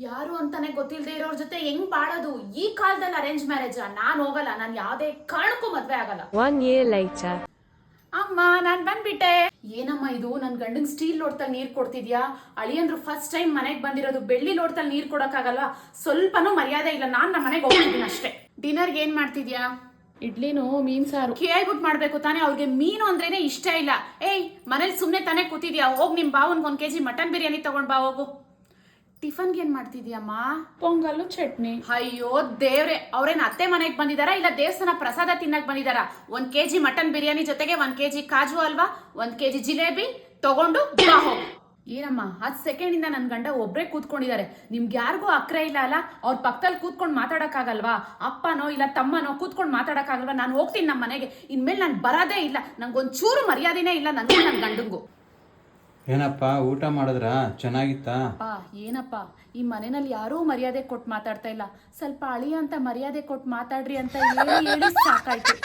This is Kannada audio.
ಯಾರು ಅಂತಾನೆ ಗೊತ್ತಿಲ್ಲದೆ ಇರೋರ್ ಜೊತೆ ಹೆಂಗ್ ಬಾಳೋದು? ಈ ಕಾಲದಲ್ಲಿ ಅರೇಂಜ್ ಮ್ಯಾರೇಜ್ ನಾನ್ ಹೋಗಲ್ಲ. ನಾನ್ ಯಾವ್ದೇ ಕಾರಣಕ್ಕೂ ಮದ್ವೆ ಆಗಲ್ಲ. 1 year later. ಅಮ್ಮ ನಾನ್ ಬಂದ್ಬಿಟ್ಟೆ. ಏನಮ್ಮ ಇದು, ನನ್ ಗಂಡಂಗ್ ಸ್ಟೀಲ್ ಲೋಟದಲ್ಲಿ ನೀರ್ ಕೊಡ್ತಿದ್ಯಾ? ಅಳಿಯಂದ್ರು ಫಸ್ಟ್ ಟೈಮ್ ಮನೆಗ್ ಬಂದಿರೋದು, ಬೆಳ್ಳಿ ಲೋಟದಲ್ಲಿ ನೀರ್ ಕೊಡಕ್ಕಾಗಲ್ವಾ? ಸ್ವಲ್ಪನೂ ಮರ್ಯಾದೆ ಇಲ್ಲ. ನಾನ್ ನಮ್ಮ ಮನೆಗೆ ಹೋಗ್ತಿದ್ದೀನಿ ಅಷ್ಟೇ. ಡಿನ್ನರ್ಗೆ ಏನ್ ಮಾಡ್ತಿದ್ಯಾ? ಇಡ್ಲಿನೂ ಮೀನ್ ಸಾರು. ಕೇಳ್ಬಿಟ್ ಮಾಡ್ಬೇಕು ತಾನೇ. ಅವ್ರಿಗೆ ಮೀನು ಅಂದ್ರೇನೆ ಇಷ್ಟ ಇಲ್ಲ. ಏಯ್, ಮನೇಲಿ ಸುಮ್ನೆ ತಾನೇ ಕೂತಿದ್ಯಾ? ಹೋಗ್ ನಿಮ್ ಬಾವನ್ಗೆ 1 kg ಮಟನ್ ಬಿರಿಯಾನಿ ತಗೊಂಡ್ ಬಾ ಹೋಗು. ಟಿಫನ್ಗೆ ಏನ್ ಮಾಡ್ತಿದ್ಯಮ್ಮ? ಪೊಂಗಲ್ಲು ಚಟ್ನಿ. ಅಯ್ಯೋ ದೇವ್ರೆ, ಅವ್ರೇನ್ ಅತ್ತೆ ಮನೆಗ್ ಬಂದಿದಾರ ಇಲ್ಲ ದೇವಸ್ಥಾನ ಪ್ರಸಾದ ತಿನ್ನಕ್ ಬಂದಿದಾರ? 1 kg ಮಟನ್ ಬಿರಿಯಾನಿ ಜೊತೆಗೆ 1 kg ಕಾಜು ಹಲ್ವಾ, 1 kg ಜಿಲೇಬಿ ತಗೊಂಡು ಬಾ ಹೋಗು. ಏನಮ್ಮ 10 ಸೆಕೆಂಡ್ ನನ್ ಗಂಡ ಒಬ್ರೇ ಕೂತ್ಕೊಂಡಿದ್ದಾರೆ. ನಿಮ್ಗೆ ಯಾರಿಗೂ ಅಕ್ರೆ ಇಲ್ಲ ಅಲ್ಲ? ಅವ್ರ ಪಕ್ಕದಲ್ಲಿ ಕೂತ್ಕೊಂಡು ಮಾತಾಡಕ್ಕಾಗಲ್ವಾ? ಅಪ್ಪನೋ ಇಲ್ಲ ತಮ್ಮನೋ ಕೂತ್ಕೊಂಡು ಮಾತಾಡಕ್ಕಾಗಲ್ವಾ? ನಾನು ಹೋಗ್ತೀನಿ ನಮ್ಮ ಮನೆಗೆ. ಇನ್ಮೇಲೆ ನಾನು ಬರೋದೇ ಇಲ್ಲ. ನಂಗೊಂಚೂರು ಮರ್ಯಾದೆನೇ ಇಲ್ಲ ನನಗೂ ನನ್ನ ಗಂಡಂಗೂ. ಏನಪ್ಪ ಊಟ ಮಾಡಿದ್ರಾ? ಚೆನ್ನಾಗಿತ್ತಾ? ಏನಪ್ಪ ಈ ಮನೆಯಲ್ಲಿ ಯಾರೂ ಮರ್ಯಾದೆ ಕೊಟ್ಟು ಮಾತಾಡ್ತಾ ಇಲ್ಲ. ಸ್ವಲ್ಪ ಅಳಿಯ ಅಂತ ಮರ್ಯಾದೆ ಕೊಟ್ಟು ಮಾತಾಡ್ರಿ ಅಂತ ಹೇಳಿ ಸಾಕಾಯ್ತು.